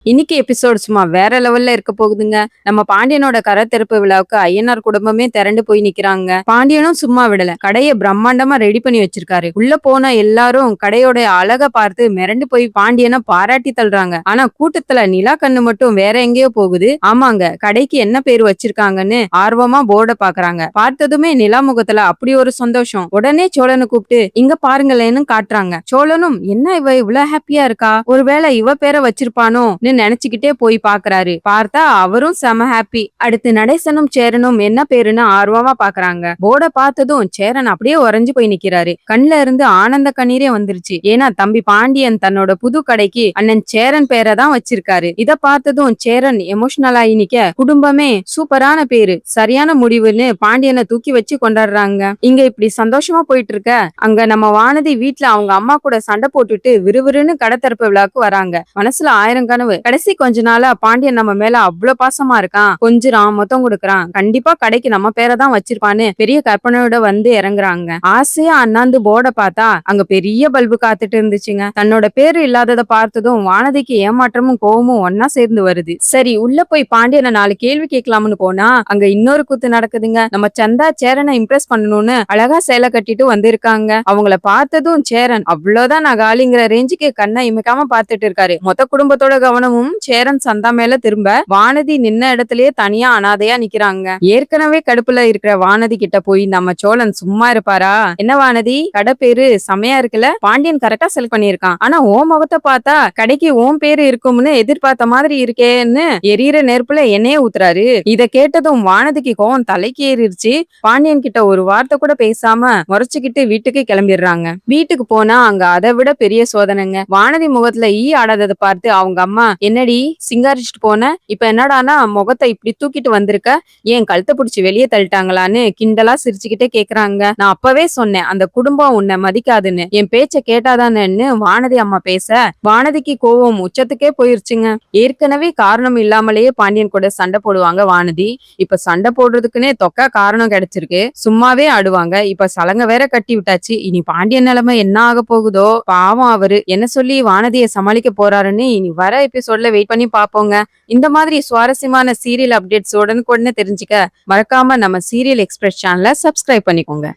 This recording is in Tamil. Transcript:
இன்னைக்கு எபிசோட் சும்மா வேற லெவல்ல இருக்க போகுதுங்க. நம்ம பாண்டியனோட கரை திறப்பு விழாவுக்கு ஐயனார் குடும்பமே திரண்டு போய் நிக்கிறாங்க. பாண்டியனும் சும்மா விடல. கடைய பிரம்மாண்டமா ரெடி பண்ணி வச்சிருக்காரு. உள்ள போன எல்லாரும் கடையோட அழக பார்த்து மிரண்டு போய் பாண்டியனை பாராட்டி தள்ளுறாங்க. ஆனா கூட்டத்துல நிலா கண்ணு மட்டும் வேற எங்கேயோ போகுது. ஆமாங்க, கடைக்கு என்ன பேரு வச்சிருக்காங்கன்னு ஆர்வமா போர்ட பாக்குறாங்க. பார்த்ததுமே நிலா முகத்துல அப்படி ஒரு சந்தோஷம். உடனே சோழனை கூப்பிட்டு இங்க பாருங்களேன்னு காட்டுறாங்க. சோழனும் என்ன இவ இவ்வளவு ஹாப்பியா இருக்கா, ஒருவேளை இவ பேரை வச்சிருப்பானோ நினைச்சுக்கிட்டே போய் பாக்குறாரு. பார்த்தா அவரும் செம ஹாப்பி. அடுத்து நடேசனும் சேரனும் என்ன பேருன்னு ஆர்வமா பாக்குறாங்க. போர்ட பார்த்ததும் சேரன் அப்படியே உறைஞ்சு போய் நிக்கிறாரு. கண்ல இருந்து ஆனந்த கண்ணீரே வந்துருச்சு. ஏன்னா தம்பி பாண்டியன் தன்னோட புது கடைக்கு அண்ணன் சேரன் பேரை தான் வச்சிருக்காரு. இத பார்த்ததும் சேரன் எமோஷனல் ஆகி நிக்க, குடும்பமே சூப்பரான பேரு, சரியான முடிவுன்னு பாண்டியனை தூக்கி வச்சு கொண்டாடுறாங்க. இங்க இப்படி சந்தோஷமா போயிட்டு இருக்க, அங்க நம்ம வானதி வீட்டுல அவங்க அம்மா கூட சண்டை போட்டுட்டு விறுவிறுன்னு கடை திறப்பு விழாக்கு வராங்க. மனசுல ஆயிரம் கனவு. கடைசி கொஞ்ச நாளா பாண்டியன் நம்ம மேல அவ்வளவு பாசமா இருக்கான், கொஞ்சிறான், மொத்தம் கொடுக்கறான், கண்டிப்பா கடைக்கு நம்ம பேரை தான் வச்சிருப்பான்னு பெரிய கற்பனையோட வந்து இறங்குறாங்க. ஆசையா அண்ணாந்து போர்ட பார்த்தா அங்க பெரிய பல்பு காத்துட்டு இருந்துச்சுங்க. தன்னோட பேரு இல்லாததை பார்த்ததும் வானதிக்கு ஏமாற்றமும் கோவமும் ஒன்னா சேர்ந்து வருது. சரி, உள்ள போய் பாண்டியனை 4 கேள்வி கேட்கலாம்னு போனா அங்க இன்னொரு கூத்து நடக்குதுங்க. நம்ம சந்தா சேரனை இம்ப்ரெஸ் பண்ணணும்னு அழகா சேலை கட்டிட்டு வந்திருக்காங்க. அவங்கள பார்த்ததும் சேரன் அவ்வளவுதான் நான் காலிங்கிற ரேஞ்சுக்கு கண்ணை இமைக்காம பார்த்துட்டு இருக்காரு. மொத்த குடும்பத்தோட கவனமும் சேரன் சந்தா மேல திரும்ப வானதி நின்ன இடத்துலயே தனியா அனாதையா நிக்கிறாங்க. ஏற்கனவே கடுப்புல இருக்கிற வானதி கிட்ட போய் நம்ம சோழன் சும்மா இருப்பாரா? என்ன வானதி, கடை பேரு செமையா இருக்குல்ல, பாண்டியன் கரெக்டா செலக்ட் பண்ணிருக்கான், ஆனா ஓ முகத்தை பார்த்தா கடைக்கு ஓம் பேரு இருக்கும்னு எதிர்பார்த்த மாதிரி இருக்கேன்னு எரியற நெருப்புல எண்ணெய ஊத்துறாரு. இத கேட்டதும் வானதிக்கு கோவம் தலைக்கு ஏறிடுச்சு. பாண்டியன் கிட்ட ஒரு வார்த்தை கூட பேசாம முறைச்சுக்கிட்டு வீட்டுக்கு கிளம்பிடுறாங்க. வீட்டுக்கு போனா அங்க அதை விட பெரிய சோதனைங்க. வானதி முகத்துல ஈ ஆடாததை பார்த்து அவங்க அம்மா, என்னடி சிங்காரிச்சுட்டு போன, இப்ப என்னடானா முகத்தை இப்படி தூக்கிட்டு வந்திருக்க, ஏன் கழுத்தை பிடிச்சி வெளியே தள்ளிட்டாங்களான்னு கிண்டலா சிரிச்சுக்கிட்டே கேக்குறாங்க. நான் அப்பவே சொன்னேன் அந்த குடும்பம் உன்னை மதிக்காதுன்னு, என் பேச்ச கேட்டாதானேன்னு வானதி அம்மா பேச வானதிக்கு கோவம் உச்சத்துக்கே போயிருச்சுங்க. ஏற்கனவே காரணம் இல்லாமலேயே பாண்டியன் கூட சண்டை போடுவாங்க வானதி. இப்ப சண்டை போடுறதுக்குன்னே தொக்கா காரணம் கிடைச்சிருக்கு. சும்மாவே ஆடுவாங்க. இப்ப சலங்க வேற கட்டி விட்டாச்சு. இனி பாண்டியன் நிலைமை என்ன ஆக போகுதோ, பாவம் அவரு என்ன சொல்லி வானதியை சமாளிக்க போறாருன்னு இனி வர எபிசோட்ல வெயிட் பண்ணி பாப்போங்க. இந்த மாதிரி சுவாரஸ்யமான சீரியல் அப்டேட்ஸ் உடனுக்குடனே தெரிஞ்சுக்க மறக்காம நம்ம சீரியல் எக்ஸ்பிரஸ் சேனலை சப்ஸ்கிரைப் பண்ணிக்கோங்க.